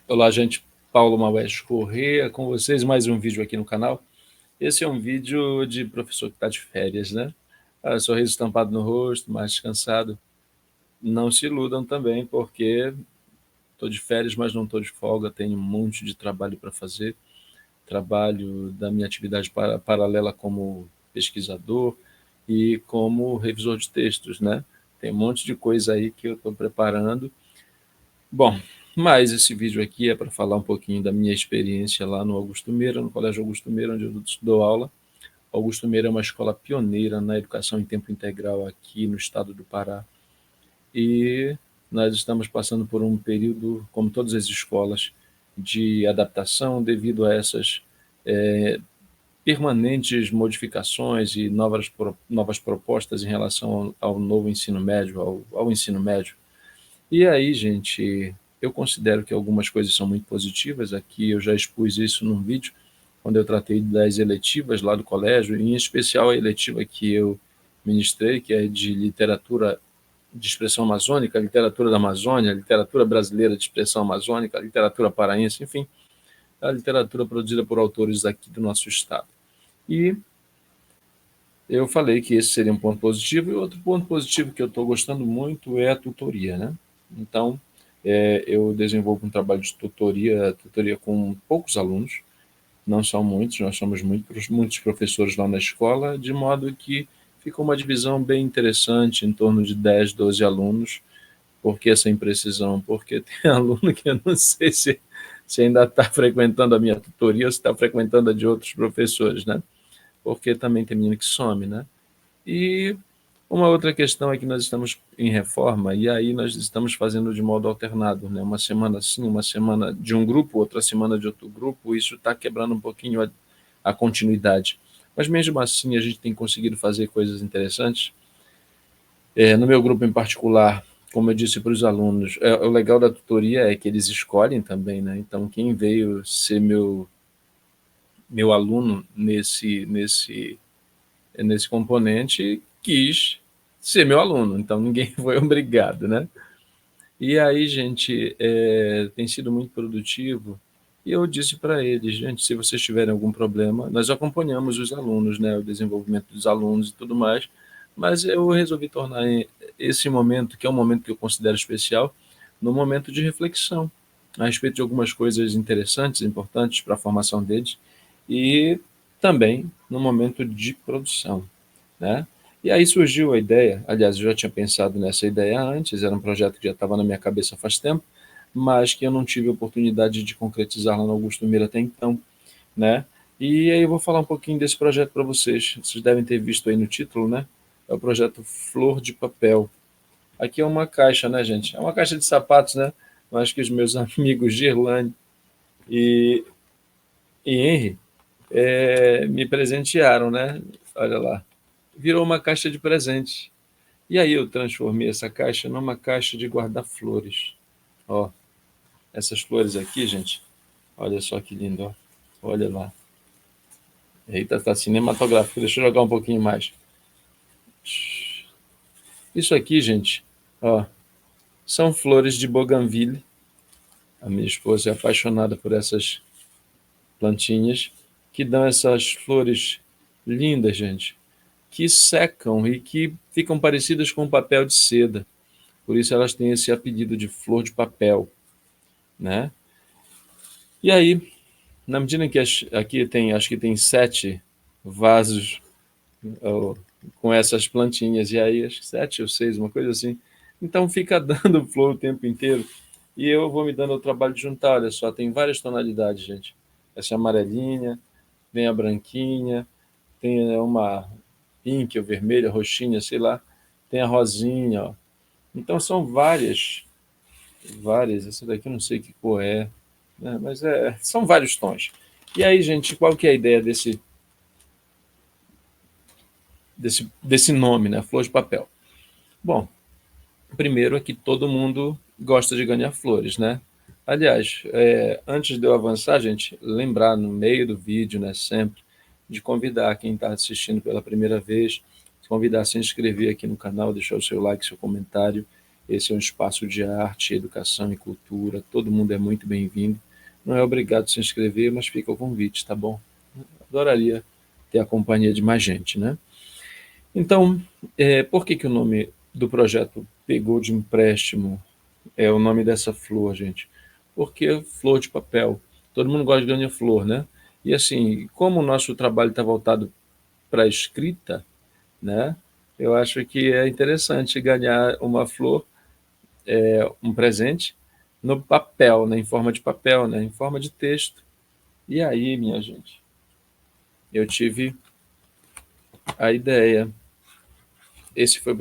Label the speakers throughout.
Speaker 1: Olá, gente. Paulo Maués Corrêa com vocês, mais um vídeo aqui no canal. Esse é um vídeo de professor que está de férias, né? Sorriso estampado no rosto, mais descansado. Não se iludam também, porque estou de férias, mas não estou de folga, tenho um monte de trabalho para fazer. Trabalho da minha atividade paralela como pesquisador e como revisor de textos, né? Tem um monte de coisa aí que eu estou preparando. Bom, mas esse vídeo aqui é para falar um pouquinho da minha experiência lá no Augusto Meira, no Colégio Augusto Meira, onde eu dou aula. Augusto Meira é uma escola pioneira na educação em tempo integral aqui no estado do Pará. E nós estamos passando por um período, como todas as escolas, de adaptação devido a essas permanentes modificações e novas propostas em relação ao novo ensino médio, ao ensino médio. E aí, gente, eu considero que algumas coisas são muito positivas. Aqui eu já expus isso num vídeo, quando eu tratei das eletivas lá do colégio, em especial a eletiva que eu ministrei, que é de literatura de expressão amazônica, literatura da Amazônia, literatura brasileira de expressão amazônica, literatura paraense, enfim, a literatura produzida por autores aqui do nosso estado. E eu falei que esse seria um ponto positivo, e outro ponto positivo que eu estou gostando muito é a tutoria, né? Então, eu desenvolvo um trabalho de tutoria com poucos alunos, não são muitos, nós somos muitos professores lá na escola, de modo que fica uma divisão bem interessante, em torno de 10, 12 alunos. Por que essa imprecisão? Porque tem aluno que eu não sei se ainda está frequentando a minha tutoria ou se está frequentando a de outros professores, né? Porque também tem menino que some, né? E uma outra questão é que nós estamos em reforma e aí nós estamos fazendo de modo alternado, né? Uma semana sim, uma semana de um grupo, outra semana de outro grupo. Isso está quebrando um pouquinho a continuidade. Mas mesmo assim a gente tem conseguido fazer coisas interessantes. No meu grupo em particular, como eu disse para os alunos, o legal da tutoria é que eles escolhem também, né? Então quem veio ser meu aluno nesse componente quis ser meu aluno, então ninguém foi obrigado, né? E aí, gente, tem sido muito produtivo. E eu disse para eles, gente, se vocês tiverem algum problema, nós acompanhamos os alunos, né, o desenvolvimento dos alunos e tudo mais, mas eu resolvi tornar esse momento, que é um momento que eu considero especial, num momento de reflexão a respeito de algumas coisas interessantes, importantes para a formação deles, e também no momento de produção, né? E aí surgiu a ideia, aliás, eu já tinha pensado nessa ideia antes, era um projeto que já estava na minha cabeça faz tempo, mas que eu não tive a oportunidade de concretizar lá no Augusto Meira até então, né? E aí eu vou falar um pouquinho desse projeto para vocês. Vocês devem ter visto aí no título, né? É o projeto Flor de Papel. Aqui é uma caixa, né, gente? É uma caixa de sapatos, né? Eu acho que os meus amigos Girlane e, e Henry me presentearam, né? Olha lá. Virou uma caixa de presente. E aí eu transformei essa caixa numa caixa de guardar flores. Ó, essas flores aqui, gente, olha só que lindo, ó. Olha lá. Eita, tá cinematográfico. Deixa eu jogar um pouquinho mais. Isso aqui, gente, ó, são flores de bougainville. A minha esposa é apaixonada por essas plantinhas que dão essas flores lindas, gente, que secam e que ficam parecidas com papel de seda. Por isso elas têm esse apelido de flor de papel, né? E aí, na medida em que aqui tem, acho que tem 7 vasos ó, com essas plantinhas, e aí acho que 7 ou 6, uma coisa assim. Então fica dando flor o tempo inteiro. E eu vou me dando o trabalho de juntar, olha só, tem várias tonalidades, gente. Essa é amarelinha, tem a branquinha, tem uma pink ou vermelha, roxinha, sei lá. Tem a rosinha, ó. Então são várias. Essa daqui eu não sei que cor é, né? Mas são vários tons. E aí, gente, qual que é a ideia desse nome, né? Flor de papel? Bom, primeiro é que todo mundo gosta de ganhar flores, né? Aliás, antes de eu avançar, gente, lembrar no meio do vídeo, né, sempre, de convidar quem está assistindo pela primeira vez, convidar a se inscrever aqui no canal, deixar o seu like, seu comentário Esse é um espaço de arte, educação e cultura, todo mundo é muito bem-vindo. Não é obrigado a se inscrever, mas fica o convite, tá bom? Adoraria ter a companhia de mais gente, né? Então, por que o nome do projeto pegou de empréstimo o nome dessa flor, gente? Porque flor de papel. Todo mundo gosta de ganhar flor, né? E assim, como o nosso trabalho está voltado para a escrita, né? Eu acho que é interessante ganhar uma flor, um presente, no papel, né? Em forma de papel, né? Em forma de texto. E aí, minha gente, eu tive a ideia. Esse foi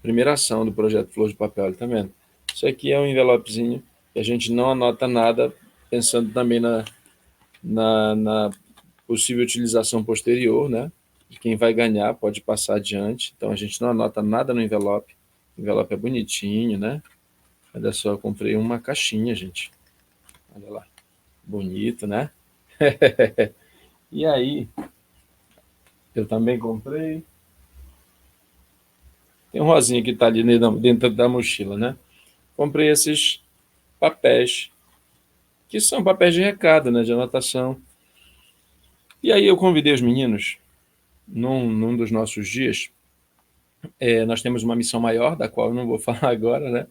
Speaker 1: primeira ação do projeto Flor de Papel, tá vendo? Isso aqui é um envelopezinho que a gente não anota nada, pensando também na possível utilização posterior, né? De quem vai ganhar, pode passar adiante. Então a gente não anota nada no envelope. O envelope é bonitinho, né? Olha só, eu comprei uma caixinha, gente. Olha lá. Bonito, né? E aí, eu também comprei. Tem um rosinha que tá ali dentro da mochila, né? Comprei esses papéis, que são papéis de recado, né? De anotação. E aí eu convidei os meninos, num dos nossos dias. Nós temos uma missão maior, da qual eu não vou falar agora, né?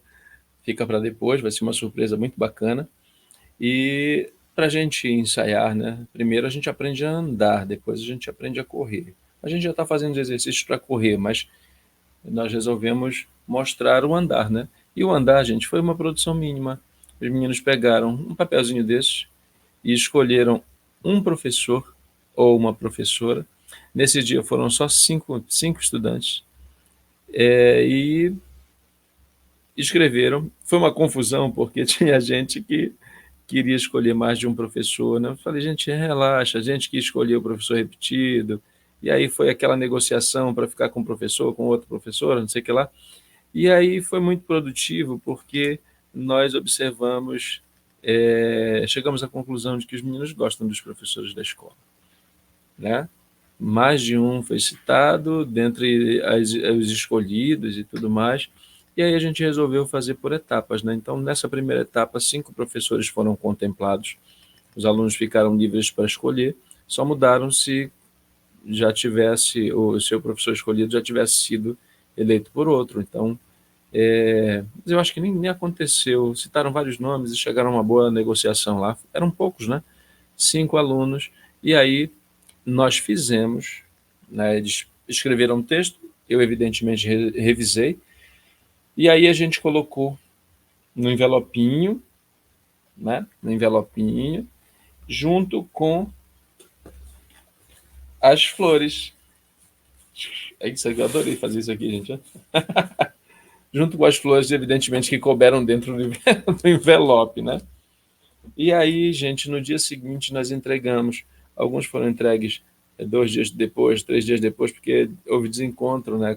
Speaker 1: Fica para depois, vai ser uma surpresa muito bacana. E para a gente ensaiar, né? Primeiro a gente aprende a andar, depois a gente aprende a correr. A gente já está fazendo os exercícios para correr, mas nós resolvemos mostrar o andar, né? E o andar, gente, foi uma produção mínima. Os meninos pegaram um papelzinho desses e escolheram um professor ou uma professora. Nesse dia foram só cinco estudantes, e escreveram. Foi uma confusão, porque tinha gente que queria escolher mais de um professor, né? Eu falei, gente, relaxa, a gente que escolheu o professor repetido, e aí foi aquela negociação para ficar com o professor, com outro professor, não sei o que lá. E aí foi muito produtivo, porque nós observamos, chegamos à conclusão de que os meninos gostam dos professores da escola, né? Mais de um foi citado, dentre os escolhidos e tudo mais. E aí a gente resolveu fazer por etapas, né? Então, nessa primeira etapa, 5 professores foram contemplados. Os alunos ficaram livres para escolher, só mudaram se já tivesse, o seu professor escolhido já tivesse sido eleito por outro. Então, mas eu acho que nem aconteceu. Citaram vários nomes e chegaram a uma boa negociação lá. Eram poucos, né? 5 alunos. E aí nós fizemos, né? Eles escreveram um texto, eu evidentemente revisei, e aí a gente colocou no envelopinho, né? No envelopinho, junto com as flores. É isso aqui, eu adorei fazer isso aqui, gente. Junto com as flores, evidentemente, que couberam dentro do envelope, né? E aí, gente, no dia seguinte nós entregamos. Alguns foram entregues 2 dias depois, 3 dias depois, porque houve desencontro, né,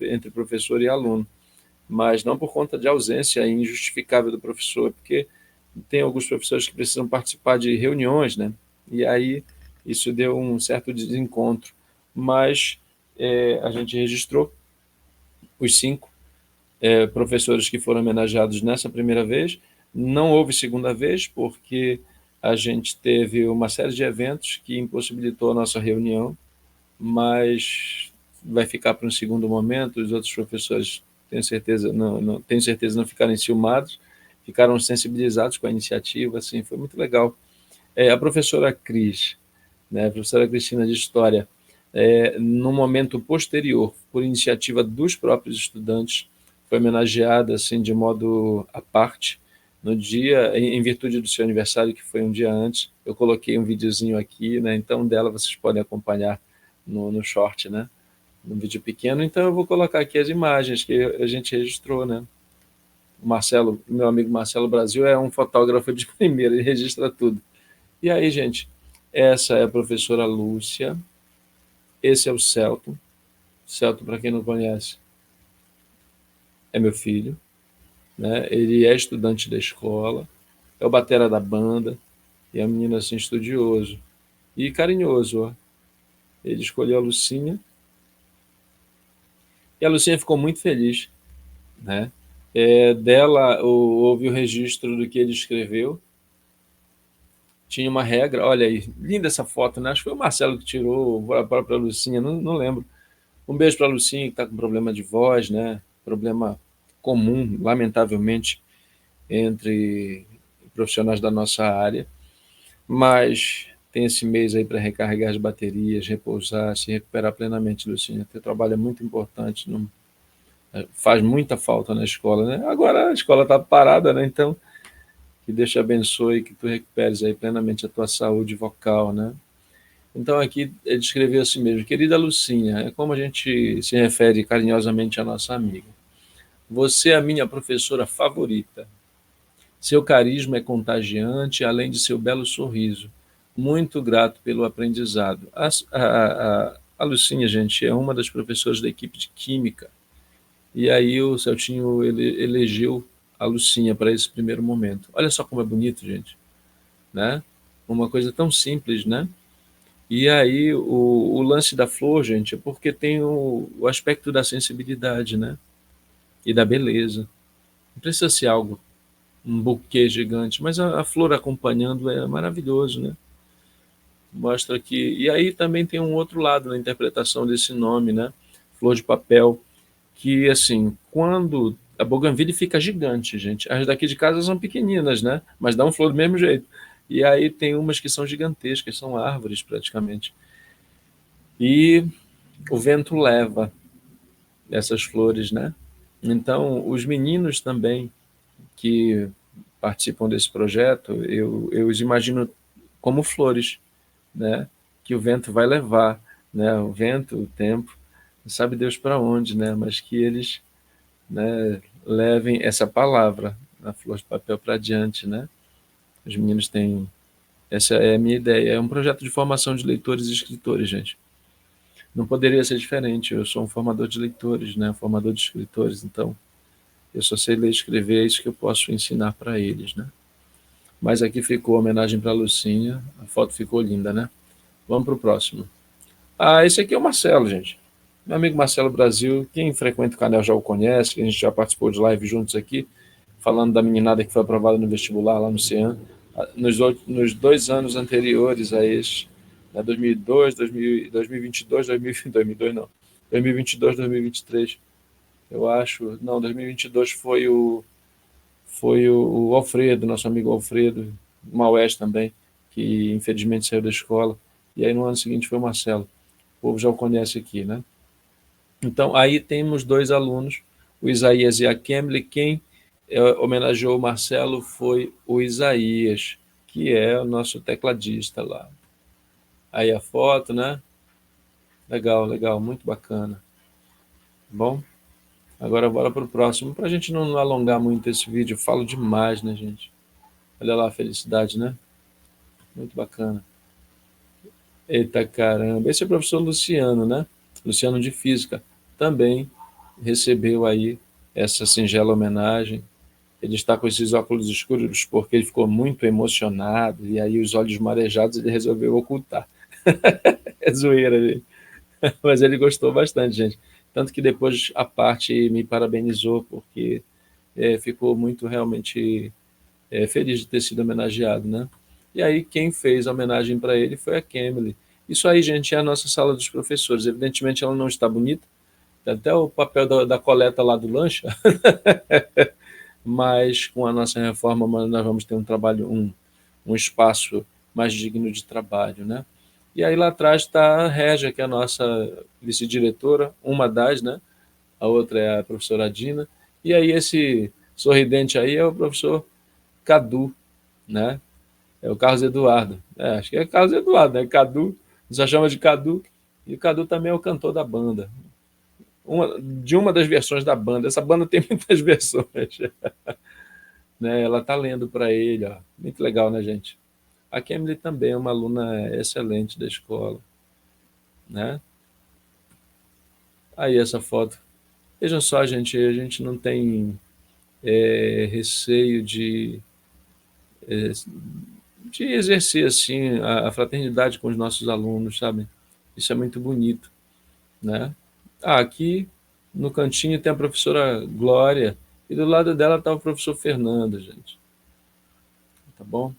Speaker 1: entre professor e aluno. Mas não por conta de ausência injustificável do professor, porque tem alguns professores que precisam participar de reuniões, né? E aí isso deu um certo desencontro. Mas a gente registrou os 5 professores que foram homenageados nessa primeira vez. Não houve segunda vez, porque a gente teve uma série de eventos que impossibilitou a nossa reunião, mas vai ficar para um segundo momento. Os outros professores, tenho certeza, não ficaram enciumados, ficaram sensibilizados com a iniciativa, assim, foi muito legal. A professora Cris, né, a professora Cristina de História, no momento posterior, por iniciativa dos próprios estudantes, foi homenageada assim de modo à parte no dia, em virtude do seu aniversário, que foi um dia antes. Eu coloquei um videozinho aqui, né? Então dela vocês podem acompanhar no short, né? No vídeo pequeno. Então eu vou colocar aqui as imagens que a gente registrou, né? O Marcelo, meu amigo Marcelo Brasil, é um fotógrafo de primeira, ele registra tudo. E aí, gente, essa é a professora Lúcia, esse é o Celto. Celto, para quem não conhece, é meu filho, né? Ele é estudante da escola, é o batera da banda, e é um menino assim estudioso e carinhoso, ó. Ele escolheu a Lucinha, e a Lucinha ficou muito feliz, né? Dela, houve o registro do que ele escreveu. Tinha uma regra, olha aí, linda essa foto, né? Acho que foi o Marcelo que tirou, a própria Lucinha, não lembro. Um beijo para a Lucinha, que está com problema de voz, né? Problema comum, lamentavelmente, entre profissionais da nossa área. Mas tem esse mês aí para recarregar as baterias, repousar, se recuperar plenamente, Lucinha. Teu trabalho é muito importante, não, faz muita falta na escola, né? Agora a escola está parada, né? Então, que Deus te abençoe, que tu recuperes aí plenamente a tua saúde vocal, né? Então aqui ele escreveu assim mesmo: querida Lucinha, é como a gente se refere carinhosamente à nossa amiga. Você é a minha professora favorita. Seu carisma é contagiante, além de seu belo sorriso. Muito grato pelo aprendizado. A Lucinha, gente, é uma das professoras da equipe de Química. E aí o Celtinho elegeu a Lucinha para esse primeiro momento. Olha só como é bonito, gente, né? Uma coisa tão simples, né? E aí o lance da flor, gente, é porque tem o aspecto da sensibilidade, né? E da beleza. Não precisa ser algo, um buquê gigante, mas a flor acompanhando é maravilhoso, né? Mostra que. E aí também tem um outro lado na interpretação desse nome, né? Flor de papel, que assim, quando a Bougainville fica gigante, gente. As daqui de casa são pequeninas, né? Mas dá um flor do mesmo jeito. E aí tem umas que são gigantescas, são árvores praticamente. E o vento leva essas flores, né? Então, os meninos também que participam desse projeto, eu os imagino como flores, né? Que o vento vai levar, né? O vento, o tempo, sabe Deus para onde, né? Mas que eles, né, levem essa palavra, a flor de papel para adiante, né? Os meninos têm, essa é a minha ideia, é um projeto de formação de leitores e escritores, gente. Não poderia ser diferente. Eu sou um formador de leitores, né? Um formador de escritores, então eu só sei ler e escrever, é isso que eu posso ensinar para eles, né? Mas aqui ficou a homenagem para a Lucinha, a foto ficou linda, né? Vamos para o próximo. Ah, esse aqui é o Marcelo, gente. Meu amigo Marcelo Brasil, quem frequenta o canal já o conhece, a gente já participou de live juntos aqui, falando da meninada que foi aprovada no vestibular lá no CEAN, nos 2 anos anteriores a este, né, 2002, 2022, 2022 não, 2022, 2023, eu acho, não, 2022 foi o Alfredo, nosso amigo Alfredo, Maués também, que infelizmente saiu da escola, e aí no ano seguinte foi o Marcelo, o povo já o conhece aqui, né? Então, aí temos dois alunos, o Isaías e a Kemble. Quem homenageou o Marcelo foi o Isaías, que é o nosso tecladista lá. Aí a foto, né? Legal, legal, muito bacana. Bom, agora bora para o próximo. Para a gente não alongar muito esse vídeo, eu falo demais, né, gente? Olha lá a felicidade, né? Muito bacana. Eita caramba. Esse é o professor Luciano, né? Luciano de Física. Também recebeu aí essa singela homenagem. Ele está com esses óculos escuros porque ele ficou muito emocionado e aí os olhos marejados ele resolveu ocultar. É zoeira dele. Mas ele gostou bastante, gente. Tanto que depois a parte me parabenizou porque ficou muito realmente feliz de ter sido homenageado, né? E aí quem fez a homenagem para ele foi a Kemily. Isso aí, gente, é a nossa sala dos professores. Evidentemente ela não está bonita, tem até o papel da coleta lá do lanche, mas com a nossa reforma nós vamos ter um trabalho, um espaço mais digno de trabalho, né? E aí lá atrás está a Régia, que é a nossa vice-diretora, uma das, né? A outra é a professora Dina. E aí esse sorridente aí é o professor Cadu, né? É o Carlos Eduardo. Acho que é Carlos Eduardo, né? Cadu, só chama de Cadu. E o Cadu também é o cantor da banda. De uma das versões da banda. Essa banda tem muitas versões. Né? Ela está lendo para ele. Ó. Muito legal, né, gente? A Kemily também é uma aluna excelente da escola. Né? Aí essa foto. Vejam só, gente, a gente não tem receio de exercer assim a fraternidade com os nossos alunos, sabe? Isso é muito bonito, né? Aqui no cantinho tem a professora Glória, E do lado dela estava o professor Fernando, gente. Tá bom?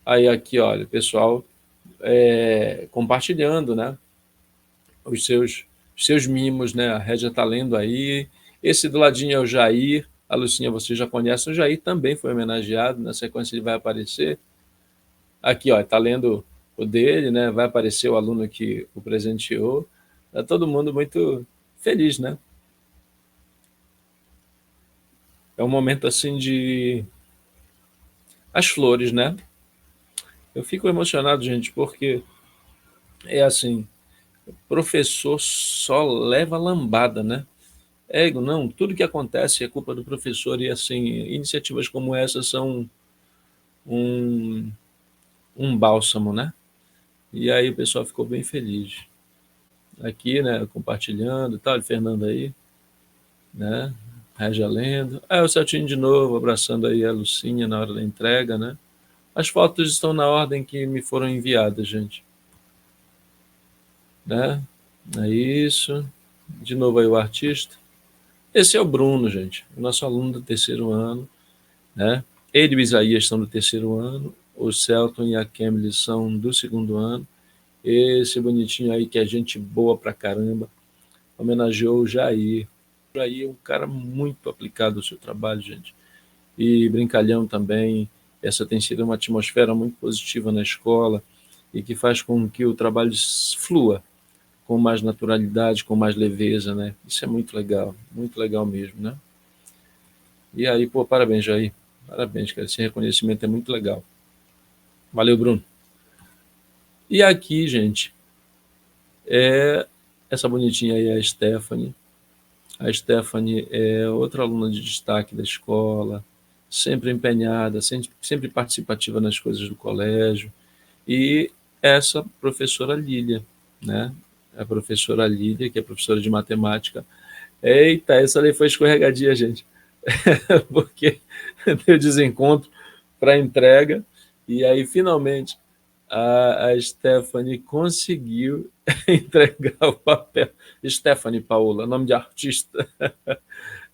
Speaker 1: Aí aqui, olha, pessoal, compartilhando, né? Os seus mimos, né? A Régia está lendo aí. Esse do ladinho é o Jair. A Lucinha você já conhece. O Jair também foi homenageado. Na sequência ele vai aparecer. Aqui, ó, está lendo o dele, né? Vai aparecer o aluno que o presenteou. Tá todo mundo muito feliz, né? É um momento assim de as flores, né? Eu fico emocionado, gente, porque é assim, professor só leva lambada, né? Não, tudo que acontece é culpa do professor e assim, iniciativas como essa são um, um bálsamo, né? E aí o pessoal ficou bem feliz. Aqui, né, compartilhando, tá, o Fernando aí, né? Regia lendo. O Celtinho de novo, abraçando aí a Lucinha na hora da entrega, né? As fotos estão na ordem que me foram enviadas, gente, né? É isso. De novo aí o artista. Esse é o Bruno, gente, o nosso aluno do terceiro ano, né? Ele e o Isaías estão do terceiro ano, o Celton e a Kemily são do segundo ano. Esse bonitinho aí, que é gente boa pra caramba, homenageou o Jair. O Jair é um cara muito aplicado ao seu trabalho, gente. E brincalhão também. Essa tem sido uma atmosfera muito positiva na escola e que faz com que o trabalho flua com mais naturalidade, com mais leveza, né? Isso é muito legal mesmo, né? E aí, pô, parabéns, Jair. Parabéns, cara. Esse reconhecimento é muito legal. Valeu, Bruno. E aqui, gente, é essa bonitinha aí é a Stephanie. A Stephanie é outra aluna de destaque da escola, sempre empenhada, sempre participativa nas coisas do colégio. E essa professora Lília, né? A professora Lília, que é professora de matemática. Eita, essa ali foi escorregadia, gente. Porque deu desencontro para entrega. E aí, finalmente, a Stephanie conseguiu entregar o papel. Stephanie Paola, nome de artista,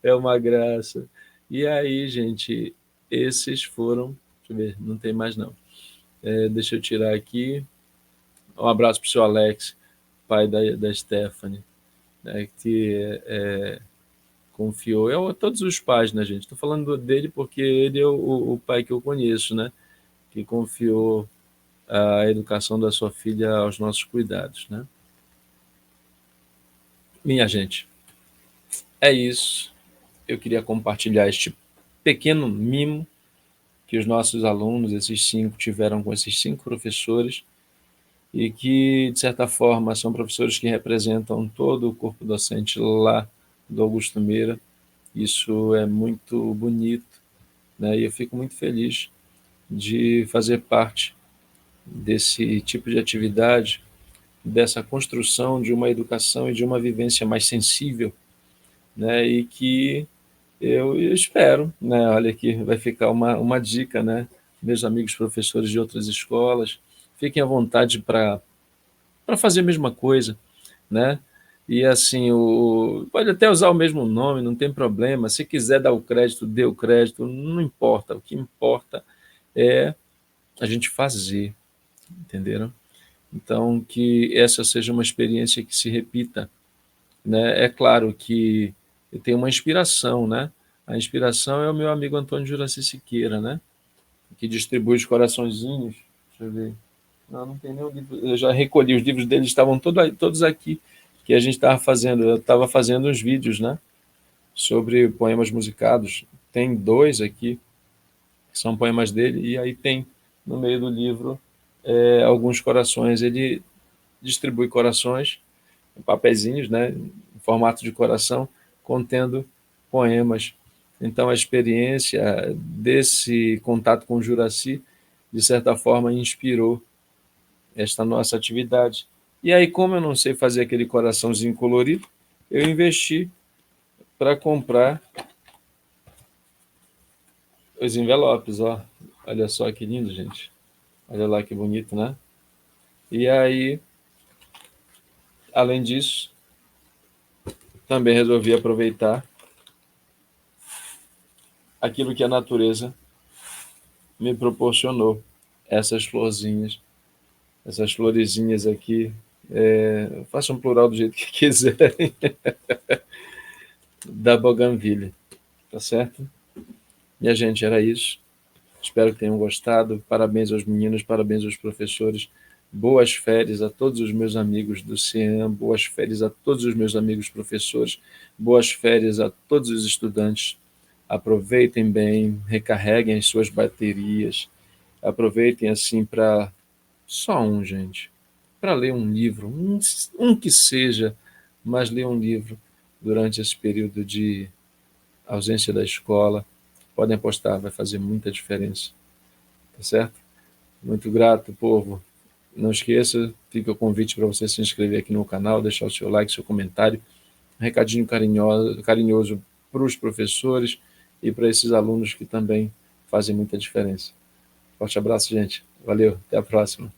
Speaker 1: é uma graça. E aí, gente, esses foram. Deixa eu ver, não tem mais não. Deixa eu tirar aqui. Um abraço para o seu Alex, pai da Stephanie, né, que confiou. Todos os pais, né, gente? Estou falando dele porque ele é o pai que eu conheço, né? Que confiou a educação da sua filha aos nossos cuidados, né? Minha gente, é isso. Eu queria compartilhar este pequeno mimo que os nossos alunos, esses 5, tiveram com esses 5 professores e que, de certa forma, são professores que representam todo o corpo docente lá do Augusto Meira. Isso é muito bonito, né? E eu fico muito feliz de fazer parte desse tipo de atividade, dessa construção de uma educação e de uma vivência mais sensível, né? E que eu espero, né? Olha aqui, vai ficar uma dica, né? Meus amigos professores de outras escolas, fiquem à vontade para fazer a mesma coisa, né? E assim, pode até usar o mesmo nome, não tem problema. Se quiser dar o crédito, dê o crédito, não importa. O que importa é a gente fazer, entenderam? Então, que essa seja uma experiência que se repita, né? É claro que eu tenho uma inspiração, né? A inspiração é o meu amigo Antônio Juraci Siqueira, né? Que distribui os coraçõezinhos. Deixa eu ver. Não tem nenhum livro. Eu já recolhi, os livros dele estavam todos aqui, que a gente estava fazendo. Eu estava fazendo uns vídeos, né? Sobre poemas musicados. Tem 2 aqui, que são poemas dele, e aí tem no meio do livro alguns corações. Ele distribui corações, papeizinhos, né, em formato de coração, contendo poemas. Então, a experiência desse contato com o Juraci, de certa forma, inspirou esta nossa atividade. E aí, como eu não sei fazer aquele coraçãozinho colorido, eu investi para comprar os envelopes, ó. Olha só que lindo, gente. Olha lá que bonito, né? E aí, além disso, também resolvi aproveitar aquilo que a natureza me proporcionou, essas florzinhas, essas florezinhas aqui, façam plural do jeito que quiserem, da Bougainville, tá certo? Minha gente, era isso. Espero que tenham gostado. Parabéns aos meninos, parabéns aos professores. Boas férias a todos os meus amigos do CIEM, boas férias a todos os meus amigos professores, boas férias a todos os estudantes. Aproveitem bem, recarreguem as suas baterias, aproveitem assim para só um, gente, para ler um livro, um que seja, mas ler um livro durante esse período de ausência da escola. Podem apostar, vai fazer muita diferença, tá certo? Muito grato, povo. Não esqueça, fica o convite para você se inscrever aqui no canal, deixar o seu like, seu comentário. Um recadinho carinhoso para os professores e para esses alunos que também fazem muita diferença. Forte abraço, gente. Valeu, até a próxima.